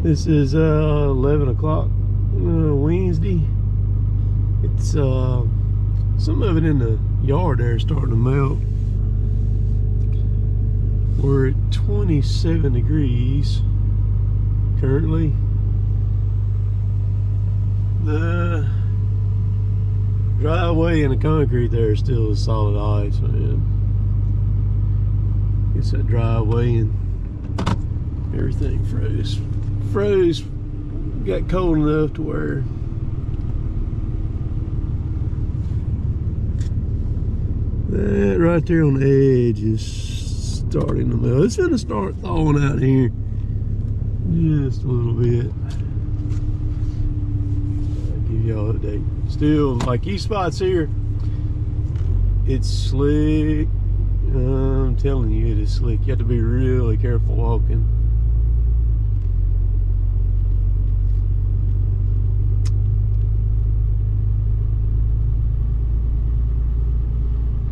This is 11 o'clock Wednesday. It's some of it in the yard there is starting to melt. We're at 27 degrees currently. The driveway and the concrete there is still solid ice, man. It's that driveway and everything froze. Got cold enough to where that right there on the edge is starting to melt. It's gonna start thawing out here just a little bit. I'll give y'all an update. Still, like these spots here, it's slick. I'm telling you, it is slick. You have to be really careful walking.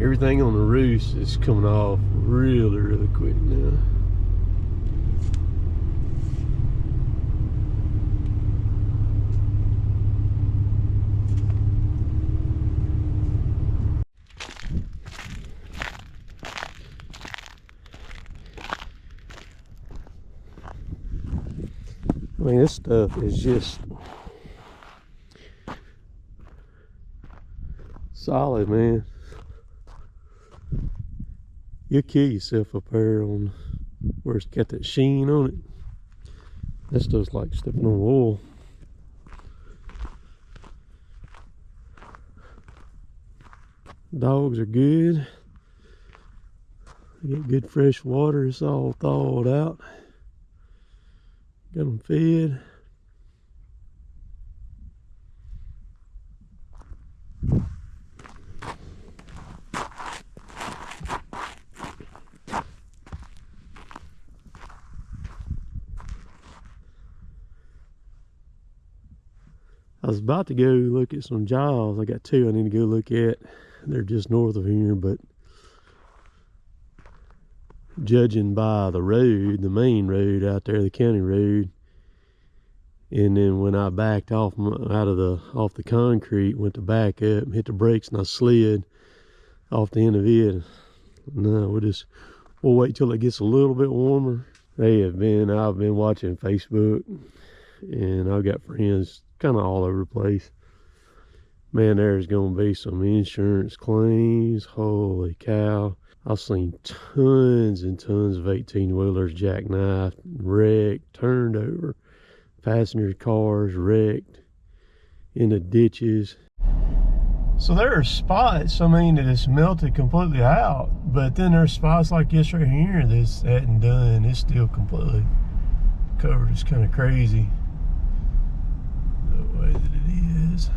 Everything on the roofs is coming off really quick now. I mean, this stuff is just solid, man. You'll kill yourself up there on where it's got that sheen on it. That stuff's like stepping on oil. Dogs are good. They get good fresh water. It's all thawed out. Got them fed. I was about to go look at some jaws. I got two I need to go look at. They're just north of here, but judging by the road, the main road out there, the county road, and then when I backed off off the concrete, went to back up, hit the brakes, and I slid off the end of it. No, we'll wait till it gets a little bit warmer. I've been watching Facebook, and I've got friends kind of all over the place. Man, there's gonna be some insurance claims. Holy cow. I've seen tons and tons of 18-wheelers jackknifed, wrecked, turned over, passenger cars wrecked in the ditches. So there are spots, I mean, that it's melted completely out, but then there's spots like this right here that's hadn't done. It's still completely covered. It's kind of crazy the way that it is.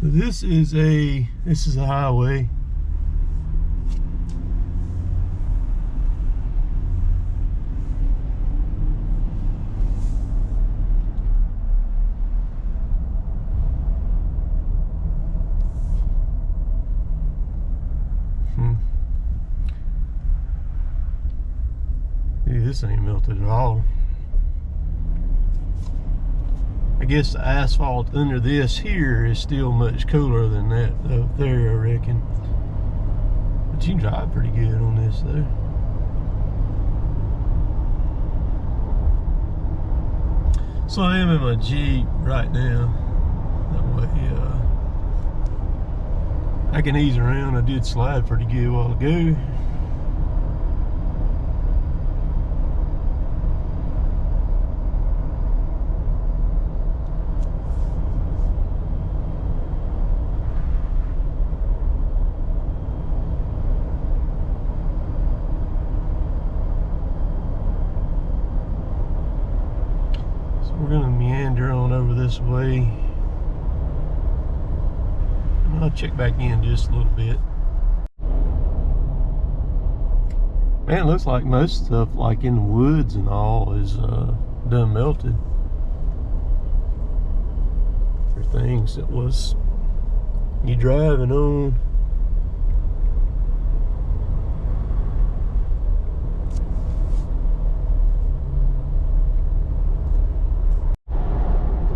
This is a highway. Yeah, this ain't melted at all. I guess the asphalt under this here is still much cooler than that up there, I reckon. But you can drive pretty good on this though. So I am in my Jeep right now. That way I can ease around. I did slide pretty good a while ago. We're gonna meander on over this way. And I'll check back in just a little bit. Man, it looks like most stuff, like in the woods and all, is done melted. For things that was You driving on.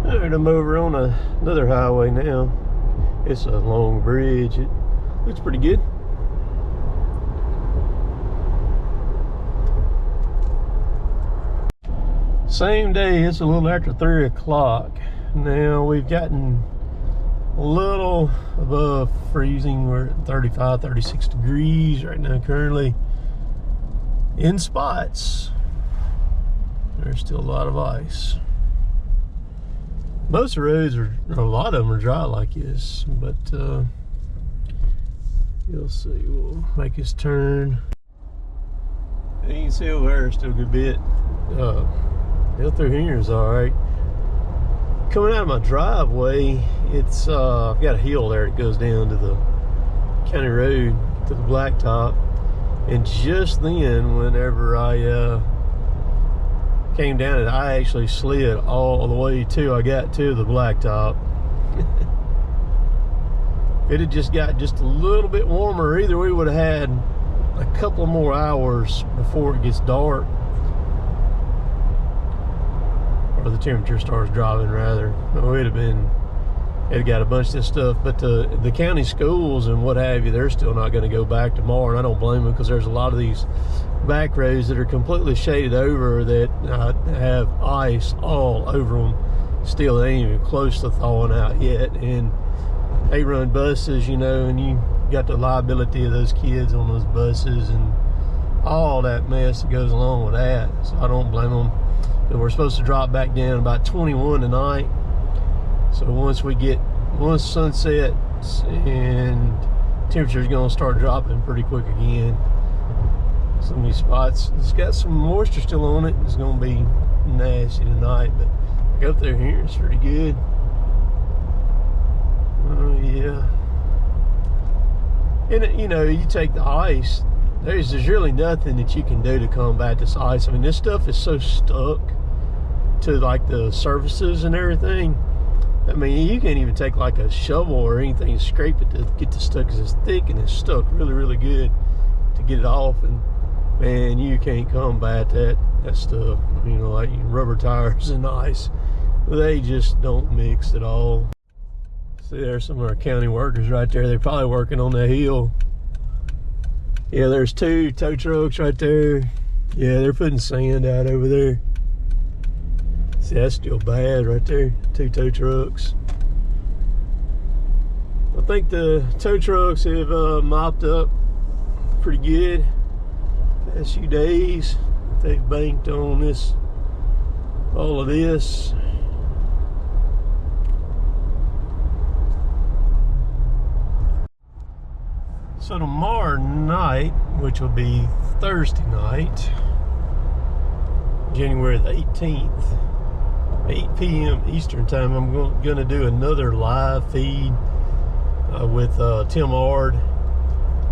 Alright, I'm over on another highway now. It's a long bridge. It looks pretty good. Same day, it's a little after 3 o'clock. Now we've gotten a little above freezing. We're at 35, 36 degrees right now currently. In spots, there's still a lot of ice. Most of the roads are, a lot of them are dry like this, but you'll see. We'll make this turn. You can see over there still a good bit. Down through here is all right. Coming out of my driveway, it's I've got a hill there that goes down to the county road to the blacktop, and just then, whenever I came down it, I actually slid all the way I got to the blacktop. If it had just got just a little bit warmer, either we would have had a couple more hours before it gets dark, or the temperature starts dropping rather. It'd got a bunch of this stuff, but the county schools and what have you, they're still not going to go back tomorrow, and I don't blame them, because there's a lot of these back roads that are completely shaded over that have ice all over them. Still, they ain't even close to thawing out yet, and they run buses, you know, and you got the liability of those kids on those buses and all that mess that goes along with that. So I don't blame them. But we're supposed to drop back down about 21 tonight. So once sun sets, and temperature's gonna start dropping pretty quick again. Some of these spots, it's got some moisture still on it. It's gonna be nasty tonight, but like up there here, it's pretty good. Oh yeah. And you know, you take the ice, there's really nothing that you can do to combat this ice. I mean, this stuff is so stuck to like the surfaces and everything. I mean, you can't even take like a shovel or anything and scrape it to get the stuff, because it's thick and it's stuck really, really good to get it off. And man, you can't combat that stuff. You know, like rubber tires and ice, they just don't mix at all. See, there's some of our county workers right there. They're probably working on that hill. Yeah, there's 2 tow trucks right there. Yeah, they're putting sand out over there. See, that's still bad right there. 2 tow trucks. I think the tow trucks have mopped up pretty good past few days. They've banked on all of this. So tomorrow night, which will be Thursday night, January the 18th, 8 p.m. Eastern time, I'm going to do another live feed with Tim Ard,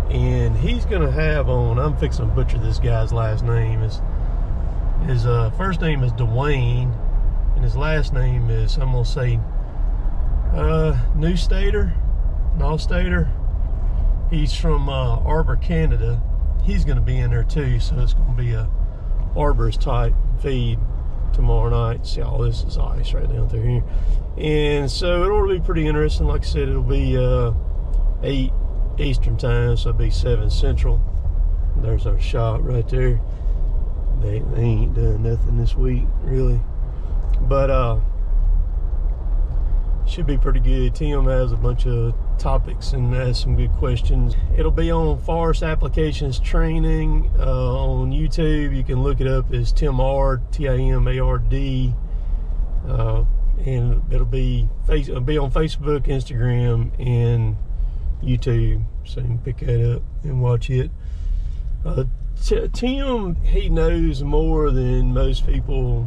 and he's going to have on, I'm fixing to butcher this guy's last name. His first name is Dwayne, and his last name is, I'm going to say, Newstater. He's from Arbor, Canada. He's going to be in there too, so it's going to be a Arbor's type feed tomorrow night. See, all this is ice right down through here, and so it'll be pretty interesting. Like I said, it'll be 8 Eastern time, so it'll be 7 Central. There's our shop right there. They ain't done nothing this week really, but should be pretty good. Tim has a bunch of topics and has some good questions. It'll be on Forest Applications Training on YouTube. You can look it up as Tim Ard, T-I-M-A-R-D, and it'll be on Facebook, Instagram, and YouTube, so you can pick that up and watch it. Tim, he knows more than most people,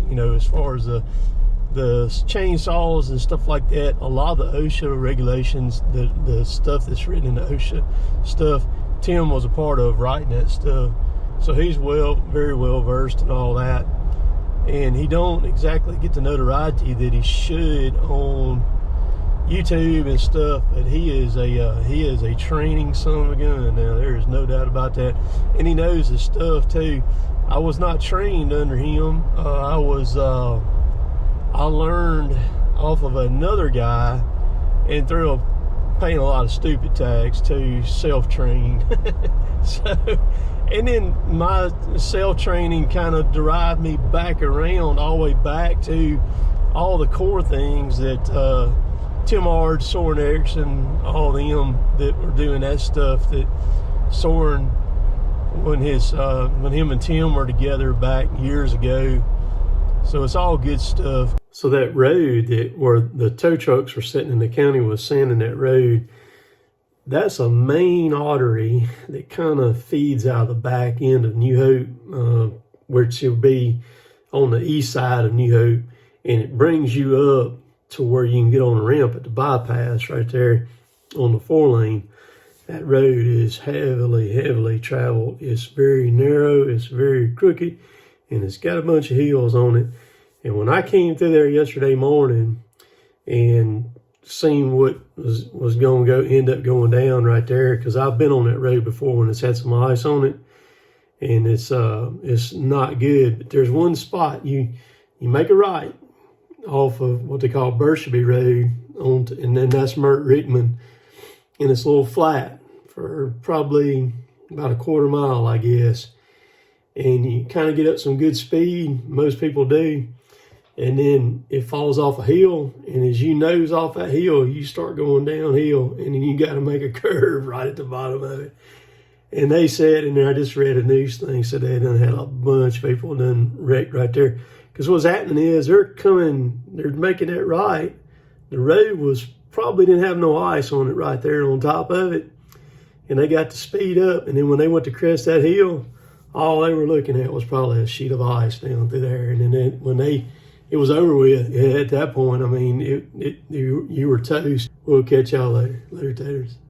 you know, as far as the chainsaws and stuff like that. A lot of the OSHA regulations, the stuff that's written in the OSHA stuff, Tim was a part of writing that stuff, so he's very well versed in all that, and he don't exactly get the notoriety that he should on YouTube and stuff, but he is a training son of a gun. Now there is no doubt about that, and he knows his stuff too. I was not trained under him. I learned off of another guy, and through paying a lot of stupid tax to self-train. So, and then my self-training kind of derived me back around all the way back to all the core things that Tim Ard, Soren Erickson, all them that were doing that stuff that Soren, when him and Tim were together back years ago. So it's all good stuff. So that road where the tow trucks were sitting in the county was sanding that road, that's a main artery that kind of feeds out of the back end of New Hope, which will be on the east side of New Hope, and it brings you up to where you can get on the ramp at the bypass right there on the 4-lane. That road is heavily traveled. It's very narrow, it's very crooked, and it's got a bunch of hills on it. And when I came through there yesterday morning and seen what was going to end up going down right there, because I've been on that road before when it's had some ice on it, and it's not good. But there's one spot you make a right off of what they call Burshaby Road, and then that's Mert Rickman, and it's a little flat for probably about a quarter mile, I guess. And you kind of get up some good speed, most people do, and then it falls off a hill, and as you nose off that hill, you start going downhill, and then you got to make a curve right at the bottom of it. And they said, and I just read a news thing, said they done had a bunch of people done wrecked right there. Because what's happening is they're making that right. The road probably didn't have no ice on it right there on top of it, and they got to speed up, and then when they went to crest that hill, all they were looking at was probably a sheet of ice down through there. And then when it was over with, at that point, I mean, you were toast. We'll catch y'all later. Later, taters.